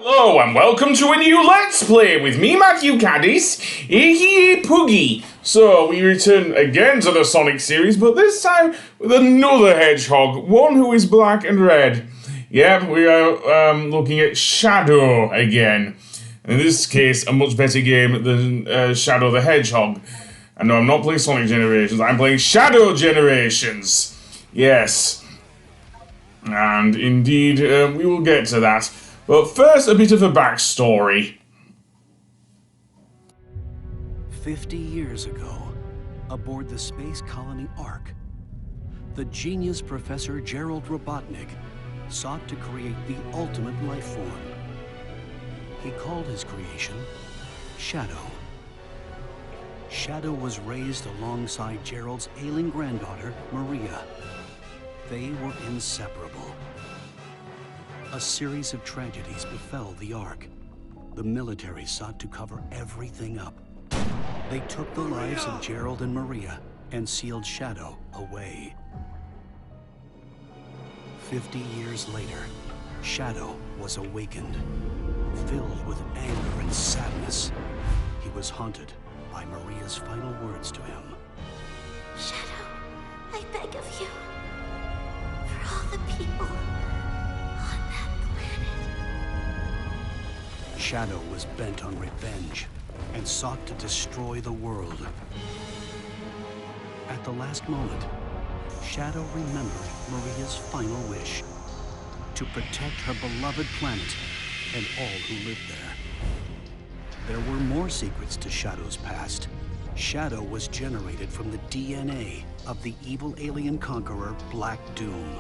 Hello and welcome to a new Let's Play with me, Matthew Caddis, aka Poogie. So we return again to the Sonic series, but this time with another hedgehog, one who is black and red. Yep, we are looking at Shadow again. In this case, a much better game than Shadow the Hedgehog. And no, I'm not playing Sonic Generations, I'm playing Shadow Generations. Yes. And indeed, we will get to that. But first, a bit of a backstory. 50 years ago, aboard the space colony Ark, the genius Professor Gerald Robotnik sought to create the ultimate life form. He called his creation Shadow. Shadow was raised alongside Gerald's ailing granddaughter, Maria. They were inseparable. A series of tragedies befell the Ark. The military sought to cover everything up. They took the lives of Gerald and Maria and sealed Shadow away. 50 years later, Shadow was awakened. Filled with anger and sadness, he was haunted by Maria's final words to him. Shadow, I beg of you, for all the people on that planet. Shadow was bent on revenge and sought to destroy the world. At the last moment, Shadow remembered Maria's final wish: to protect her beloved planet and all who lived there. There were more secrets to Shadow's past. Shadow was generated from the DNA of the evil alien conqueror Black Doom.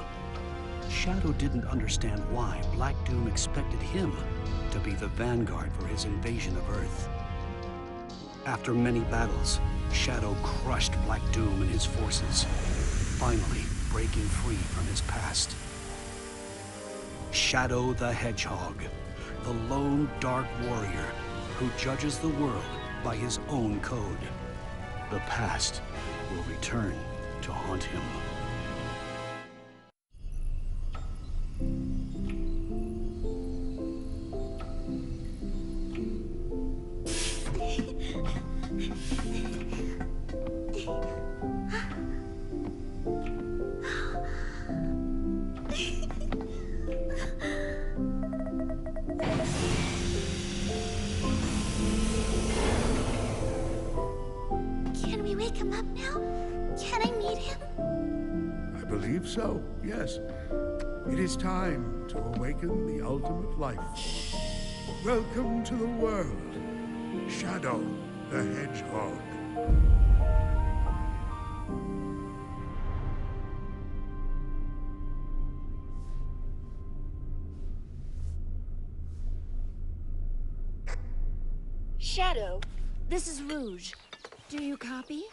Shadow didn't understand why Black Doom expected him to be the vanguard for his invasion of Earth. After many battles, Shadow crushed Black Doom and his forces, finally breaking free from his past. Shadow the Hedgehog, the lone dark warrior who judges the world by his own code. The past will return to haunt him. Can we wake him up now? Can I meet him? I believe so, yes. It is time to awaken the ultimate life. Welcome to the world, Shadow the Hedgehog. Shadow, this is Rouge. Do you copy?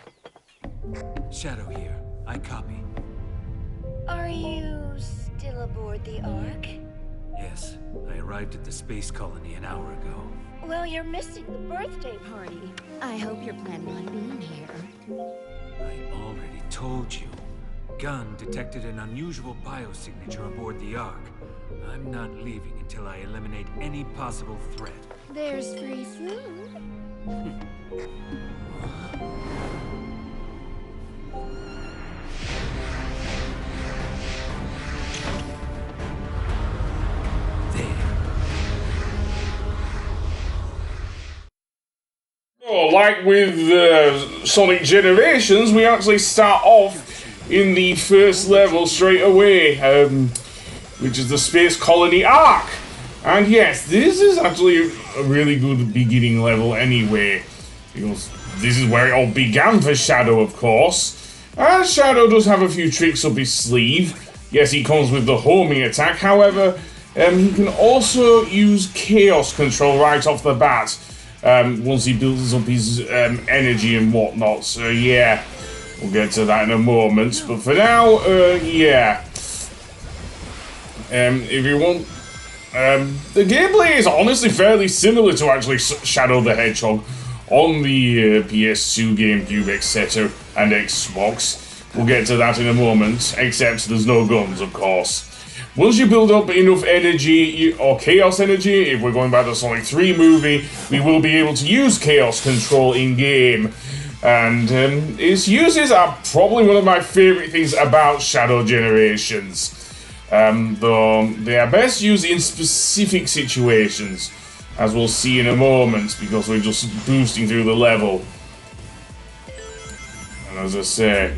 Shadow here. I copy. Are you still aboard the Ark? Yes, I arrived at the space colony an hour ago. Well, you're missing the birthday party. I hope you're planning on being here. I already told you. Gunn detected an unusual biosignature aboard the Ark. I'm not leaving until I eliminate any possible threat. There's free food. Oh, like with Sonic Generations, we actually start off in the first level straight away, which is the Space Colony Ark. And yes, this is actually a really good beginning level anyway, because this is where it all began for Shadow, of course. And Shadow does have a few tricks up his sleeve. Yes, he comes with the homing attack, however, he can also use Chaos Control right off the bat. Once he builds up his energy and whatnot, so yeah, we'll get to that in a moment. But for now, yeah, if you want, the gameplay is honestly fairly similar to actually Shadow the Hedgehog on the PS2, GameCube, etc., and Xbox. We'll get to that in a moment, except there's no guns, of course. once you build up enough energy, or Chaos Energy, if we're going by the Sonic 3 movie, we will be able to use Chaos Control in-game. And its uses are probably one of my favourite things about Shadow Generations. Though they are best used in specific situations, as we'll see in a moment, because we're just boosting through the level. And as I say,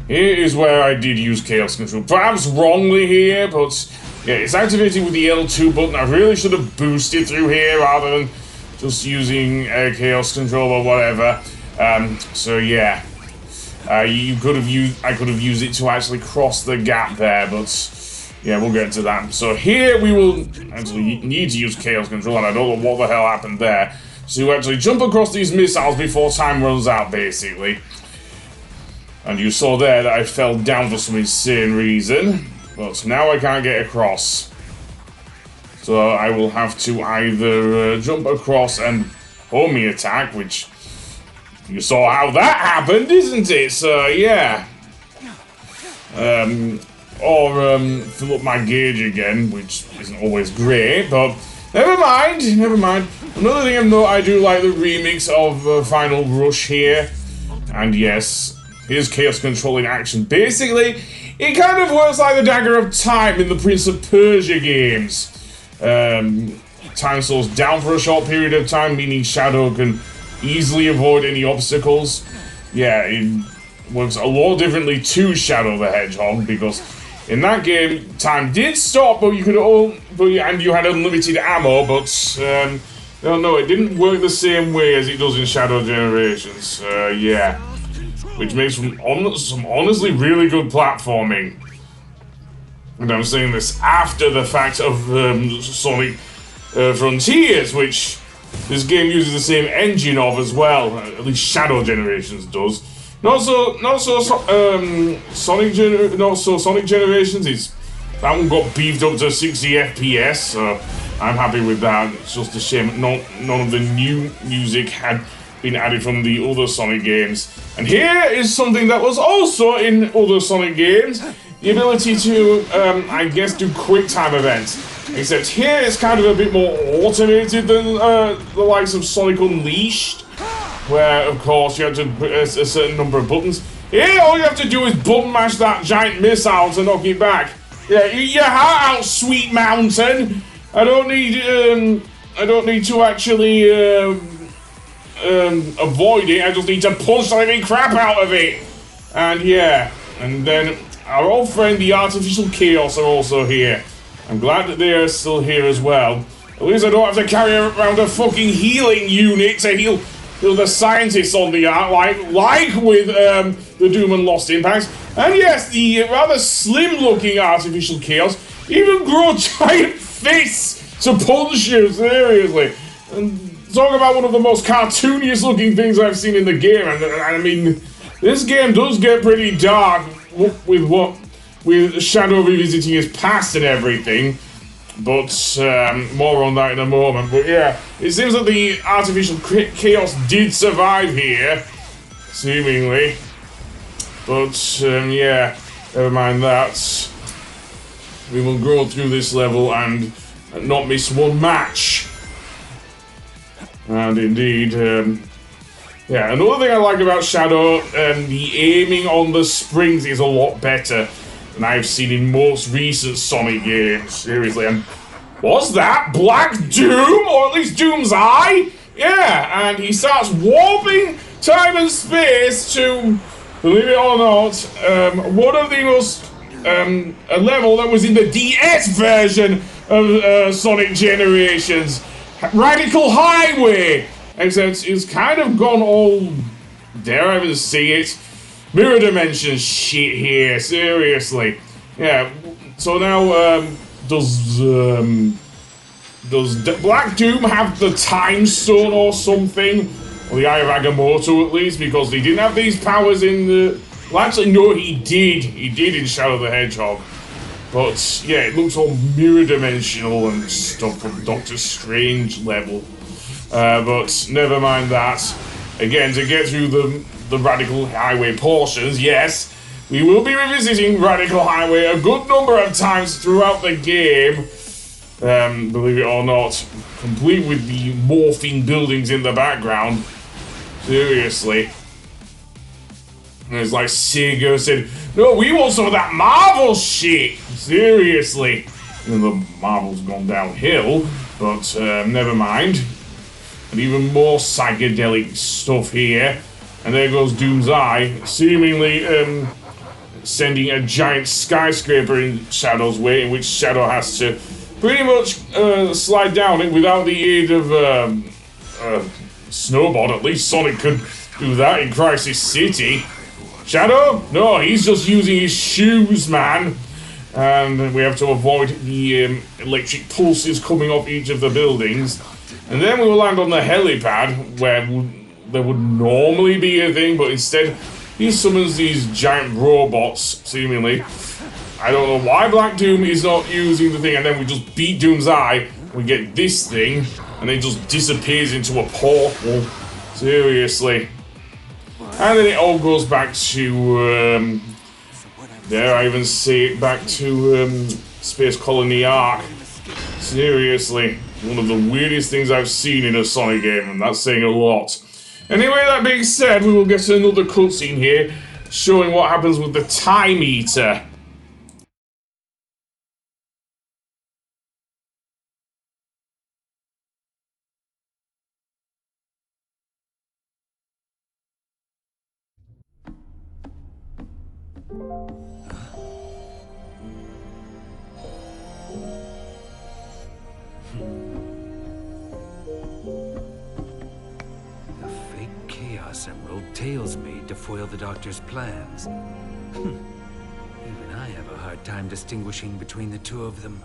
here is where I did use Chaos Control. Perhaps wrongly here, but yeah, it's activated with the L2 button. I really should have boosted through here rather than just using Chaos Control or whatever. So yeah, I could have used it to actually cross the gap there, but yeah, we'll get to that. So here we will actually need to use Chaos Control, and I don't know what the hell happened there. So you actually jump across these missiles before time runs out, basically. And you saw there that I fell down for some insane reason, but now I can't get across. So I will have to either jump across and homie attack, which you saw how that happened, isn't it? So yeah. Or fill up my gauge again, which isn't always great, but never mind, never mind. Another thing I've noticed, I do like the remix of Final Rush here. And yes, here's Chaos Control in action. Basically, it kind of works like the Dagger of Time in the Prince of Persia games. Time slows down for a short period of time, meaning Shadow can easily avoid any obstacles. Yeah, it works a lot differently to Shadow the Hedgehog, because in that game, time did stop, but you could and you had unlimited ammo, but no, it didn't work the same way as it does in Shadow Generations. Yeah, which makes some honestly really good platforming. And I'm saying this after the fact of Sonic Frontiers, which this game uses the same engine of as well. At least Shadow Generations does. Not so Sonic Generations. That one got beefed up to 60 FPS, so I'm happy with that. It's just a shame none of the new music had been added from the other Sonic games. And here is something that was also in other Sonic games: the ability to, I guess, do quick time events. Except here it's kind of a bit more automated than the likes of Sonic Unleashed, where, of course, you have to press a certain number of buttons. Here, all you have to do is button mash that giant missile to knock it back. Yeah, eat your heart out, Sweet Mountain. I don't need to actually avoid it. I just need to punch the living crap out of it. And yeah, and then our old friend, the Artificial Chaos, are also here. I'm glad that they are still here as well. At least I don't have to carry around a fucking healing unit to heal the scientists on the ark, like with the Doom and Lost Impacts. And yes, the rather slim-looking Artificial Chaos even grow giant fists to punch you, seriously. And talk about one of the most cartooniest-looking things I've seen in the game. And I mean, this game does get pretty dark with Shadow revisiting his past and everything. But more on that in a moment. But yeah, it seems that the Artificial Chaos did survive here, seemingly. But yeah, never mind that. We will grow through this level and not miss one match. And indeed, yeah, another thing I like about Shadow, the aiming on the springs is a lot better than I've seen in most recent Sonic games. Seriously, and was that Black Doom? Or at least Doom's Eye? Yeah, and he starts warping time and space to, believe it or not, one of the most, a level that was in the DS version of Sonic Generations. Radical Highway! Except it's kind of gone all, dare I even see it, mirror dimension shit here, seriously. Yeah, so now, does Black Doom have the Time Stone or something? Or the Eye of Agamotto at least, because he didn't have these powers in the... Well, actually, no, he did. He did in Shadow the Hedgehog. But, yeah, it looks all mirror dimensional and stuff from Doctor Strange level. But never mind that. Again, to get through the Radical Highway portions, yes, we will be revisiting Radical Highway a good number of times throughout the game. Believe it or not, complete with the morphing buildings in the background. Seriously. And it's like Sega said, no, we want some of that Marvel shit. Seriously. And the Marvel's gone downhill, but never mind. And even more psychedelic stuff here. And there goes Doom's Eye, seemingly sending a giant skyscraper in Shadow's way, in which Shadow has to pretty much slide down it without the aid of snowboard. At least Sonic could do that in Crisis City. Shadow? No, he's just using his shoes, man. And we have to avoid the electric pulses coming off each of the buildings. And then we will land on the helipad, where there would normally be a thing, but instead he summons these giant robots, seemingly. I don't know why Black Doom is not using the thing, and then we just beat Doom's Eye, we get this thing, and it just disappears into a portal. Seriously. And then it all goes back to, dare I even say it, back to Space Colony Ark. Seriously. One of the weirdest things I've seen in a Sonic game, and that's saying a lot. Anyway, that being said, we will get another cutscene here, showing what happens with the Time Eater. Emerald Tails made to foil the Doctor's plans. Even I have a hard time distinguishing between the two of them.